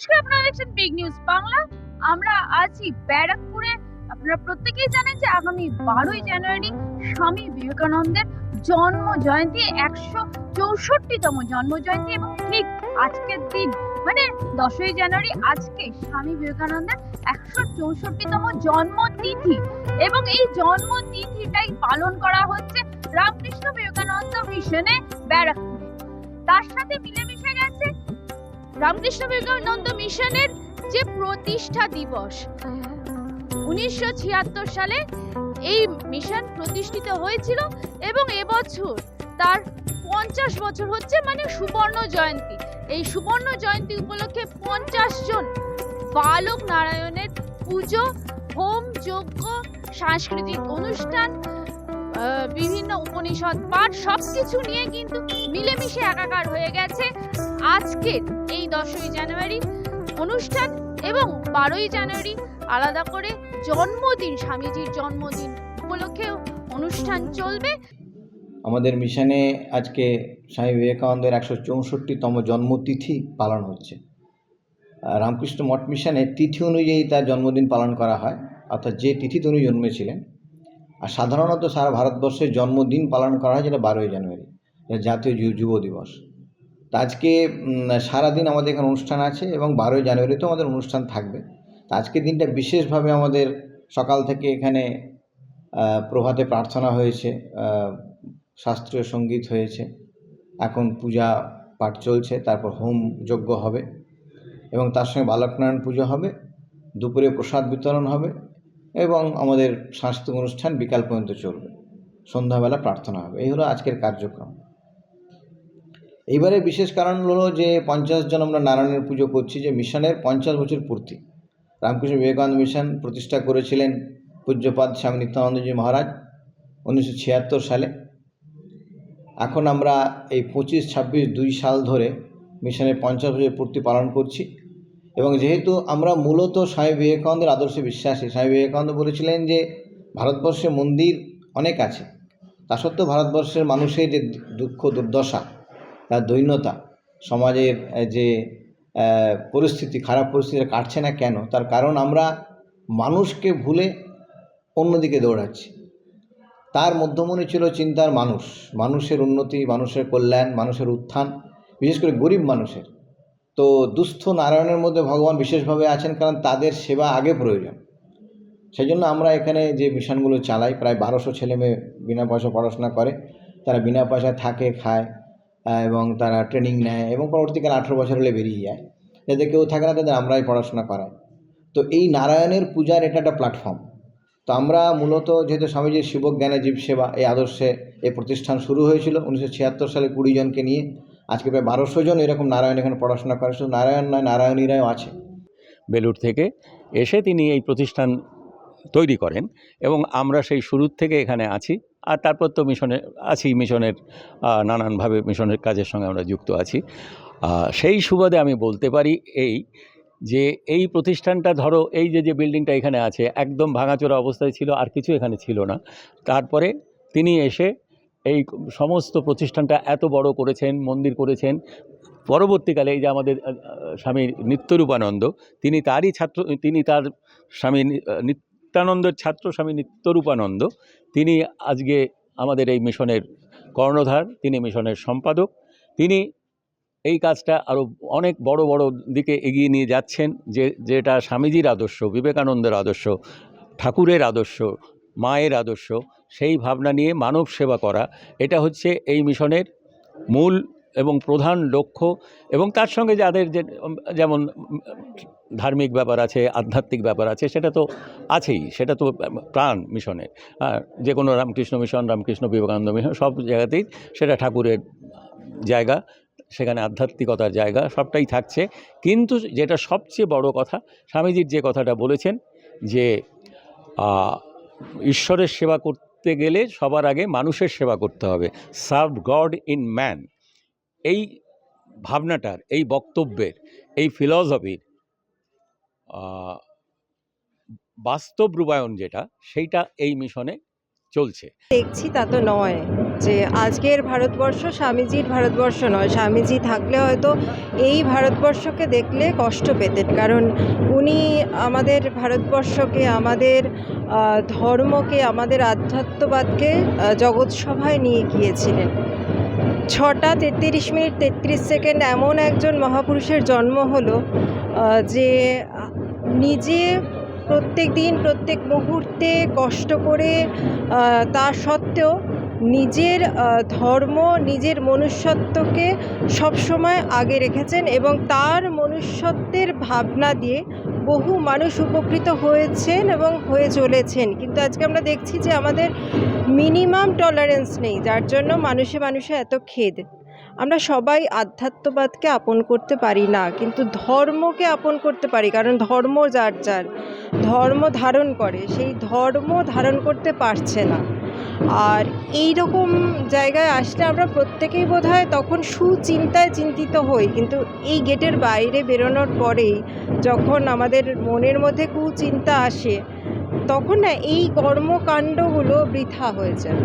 নমস্কার, আপনারা দেখছেন বিগ নিউজ বাংলা। আমরা আছি ব্যারাকপুরে। আপনারা প্রত্যেকেই জানেন যে আগামী 12ই জানুয়ারি স্বামী বিবেকানন্দের জন্ম জয়ন্তী, 164তম জন্ম জয়ন্তী। এবং ঠিক আজকের দিন মানে 10ই জানুয়ারি, আজকে স্বামী বিবেকানন্দের 164তম জন্মতিথি। এবং এই জন্মতিথিটাই পালন করা হচ্ছে রামকৃষ্ণ বিবেকানন্দ মিশনে ব্যারাকপুরে। তার সাথে মিলেমিশে গেছে রামকৃষ্ণ বিবেকানন্দ মিশনের যে প্রতিষ্ঠা দিবস। 1976 সালে এই মিশন প্রতিষ্ঠিত হয়েছিল এবং এবছর তার 50 বছর হচ্ছে, মানে সুবর্ণ জয়ন্তী। এই সুবর্ণ জয়ন্তী উপলক্ষে 50 জন বালক নারায়ণের পুজো, হোম যজ্ঞ, সাংস্কৃতিক অনুষ্ঠান, বিভিন্ন উপনিষদ পাঠ সবকিছু নিয়ে কিন্তু মিলেমিশে একাকার হয়ে গেছে আজকের এই 10ই জানুয়ারি অনুষ্ঠান। এবং 12ই জানুয়ারি আলাদা করে জন্মদিন, স্বামীজির জন্মদিন উপলক্ষে অনুষ্ঠান চলবে। আমাদের মিশনে আজকে স্বামী বিবেকানন্দের 164তম জন্মতিথি পালন হচ্ছে। রামকৃষ্ণ মঠ মিশনে তিথি অনুযায়ী তার জন্মদিন পালন করা হয়, অর্থাৎ যে তিথিতে উনি জন্মেছিলেন। আর সাধারণত সারা ভারতবর্ষের জন্মদিন পালন করা হয় যেটা 12ই জানুয়ারি, জাতীয় যুব দিবস। তো আজকে সারাদিন আমাদের এখানে অনুষ্ঠান আছে এবং 12ই জানুয়ারিতেও আমাদের অনুষ্ঠান থাকবে। তো আজকের দিনটা বিশেষভাবে আমাদের সকাল থেকে এখানে প্রভাতে প্রার্থনা হয়েছে, শাস্ত্রীয় সঙ্গীত হয়েছে, এখন পূজা পাঠ চলছে, তারপর হোম যজ্ঞ হবে এবং তার সঙ্গে বালকনারায়ণ পুজো হবে, দুপুরে প্রসাদ বিতরণ হবে এবং আমাদের সাংস্কৃতিক অনুষ্ঠান বিকাল পর্যন্ত চলবে, সন্ধ্যাবেলা প্রার্থনা হবে। এই হলো আজকের কার্যক্রম। এইবারে বিশেষ কারণ হলো যে 50 জন আমরা নারায়ণের পুজো করছি, যে মিশনের 50 বছর পূর্তি। রামকৃষ্ণ বিবেকানন্দ মিশন প্রতিষ্ঠা করেছিলেন পূজ্যপাদ স্বামী নিত্যানন্দজি মহারাজ 1976 সালে। এখন আমরা এই 25, 26, 2 সাল ধরে মিশনের 50 বছর পূর্তি পালন করছি। এবং যেহেতু আমরা মূলত স্বামী বিবেকানন্দের আদর্শে বিশ্বাসী, স্বামী বিবেকানন্দ বলেছিলেন যে ভারতবর্ষে মন্দির অনেক আছে, তা সত্ত্বেও ভারতবর্ষের মানুষের যে দুঃখ দুর্দশা, তার দৈন্যতা, সমাজের যে পরিস্থিতি, খারাপ পরিস্থিতি কাটছে না কেন, তার কারণ আমরা মানুষকে ভুলে অন্যদিকে দৌড়াচ্ছি। তার মধ্যমণি ছিল চিন্তার মানুষ, মানুষের উন্নতি, মানুষের কল্যাণ, মানুষের উত্থান, বিশেষ করে গরিব মানুষের। তো দুস্থ নারায়ণের মধ্যে ভগবান বিশেষভাবে আছেন, কারণ তাদের সেবা আগে প্রয়োজন। সেই জন্য আমরা এখানে যে মিশনগুলো চালাই, প্রায় 1200 ছেলেমেয়ে বিনা পয়সা পড়াশোনা করে, তারা বিনা পয়সায় থাকে, খায় এবং তারা ট্রেনিং নেয় এবং পরবর্তীকালে 18 বছর হলে বেরিয়ে যায়। যাদের কেউ থাকে না তাদের আমরাই পড়াশোনা করাই। তো এই নারায়ণের পূজার এটা একটা প্ল্যাটফর্ম। তো আমরা মূলত যেহেতু স্বামীজির শিবজ্ঞানে জীব সেবা এই আদর্শে এই প্রতিষ্ঠান শুরু হয়েছিল 1976 সালে 20 জনকে নিয়ে। আজকে প্রায় 1200 জন এরকম নারায়ণ এখানে পড়াশোনা করে। শুধু নারায়ণ নয়, নারায়ণীরাও আছে। বেলুড় থেকে এসে তিনি এই প্রতিষ্ঠান তৈরি করেন এবং আমরা সেই শুরুর থেকে এখানে আছি। আর তারপর তো মিশনে আছি, মিশনের নানানভাবে মিশনের কাজের সঙ্গে আমরা যুক্ত আছি। সেই সুবাদে আমি বলতে পারি যে এই প্রতিষ্ঠানটা, ধরো এই যে বিল্ডিংটা এখানে আছে একদম ভাঙাচোরা অবস্থায় ছিল, আর কিছু এখানে ছিল না। তারপরে তিনি এসে এই সমস্ত প্রতিষ্ঠানটা এত বড় করেছেন, মন্দির করেছেন। পরবর্তীকালে এই যে আমাদের স্বামী নিত্যরূপানন্দ, তিনি তারই ছাত্র, তিনি তার স্বামী নিত্যানন্দের ছাত্র স্বামী নিত্যরূপানন্দ, তিনি আজকে আমাদের এই মিশনের কর্ণধার, তিনি মিশনের সম্পাদক। তিনি এই কাজটা আরও অনেক বড় বড় দিকে এগিয়ে নিয়ে যাচ্ছেন, যেটা স্বামীজির আদর্শ, বিবেকানন্দের আদর্শ, ঠাকুরের আদর্শ, মায়ের আদর্শ। সেই ভাবনা নিয়ে মানব সেবা করা, এটা হচ্ছে এই মিশনের মূল এবং প্রধান লক্ষ্য। এবং তার সঙ্গে যাদের যেমন ধার্মিক ব্যাপার আছে, আধ্যাত্মিক ব্যাপার আছে, সেটা তো আছেই, সেটা তো প্রাণ মিশনের। যে কোনো রামকৃষ্ণ মিশন, রামকৃষ্ণ বিবেকানন্দ মিশন, সব জায়গাতেই সেটা ঠাকুরের জায়গা, সেখানে আধ্যাত্মিকতার জায়গা, সবটাই থাকছে। কিন্তু যেটা সবচেয়ে বড় কথা, স্বামীজির যে কথাটা বলেছেন যে ঈশ্বরের সেবা করতে গেলে সবার আগে মানুষের সেবা করতে হবে, সার্ভ গড ইন ম্যান। এই ভাবনাটার, এই বক্তব্যের, এই ফিলসফির বাস্তব রূপায়ণ যেটা, সেইটা এই মিশনে চলছে। দেখছি তা তো নয়, যে আজকের ভারতবর্ষ স্বামীজির ভারতবর্ষ নয়। স্বামীজি থাকলে হয়তো এই ভারতবর্ষকে দেখলে কষ্ট পেতেন, কারণ উনি আমাদের ভারতবর্ষকে, আমাদের ধর্মকে, আমাদের আধ্যাত্মবাদকে জগৎসভায় নিয়ে গিয়েছিলেন। 6টা 33 মিনিট 33 সেকেন্ড এমন একজন মহাপুরুষের জন্ম হলো যে নিজে প্রত্যেক দিন প্রত্যেক মুহূর্তে কষ্ট করে তা সত্ত্বেও নিজের ধর্ম, নিজের মনুষ্যত্বকে সবসময় আগে রেখেছেন এবং তার মনুষ্যত্বের ভাবনা দিয়ে বহু মানুষ উপকৃত হয়েছেন এবং হয়ে চলেছেন। কিন্তু আজকে আমরা দেখছি যে আমাদের মিনিমাম টলারেন্স নেই, যার জন্য মানুষে মানুষে এত খেদ। আমরা সবাই আধ্যাত্মবাদকে আপন করতে পারি না, কিন্তু ধর্মকে আপন করতে পারি, কারণ ধর্ম যার যার ধর্ম ধারণ করে, সেই ধর্ম ধারণ করতে পারছে না। আর এই রকম জায়গায় আসলে আমরা প্রত্যেকেই বোধহয় তখন সুচিন্তায় চিন্তিত হই, কিন্তু এই গেটের বাইরে বেরোনোর পরেই যখন আমাদের মনের মধ্যে কুচিন্তা আসে, তখন না এই কর্মকাণ্ডগুলো বৃথা হয়ে যায়।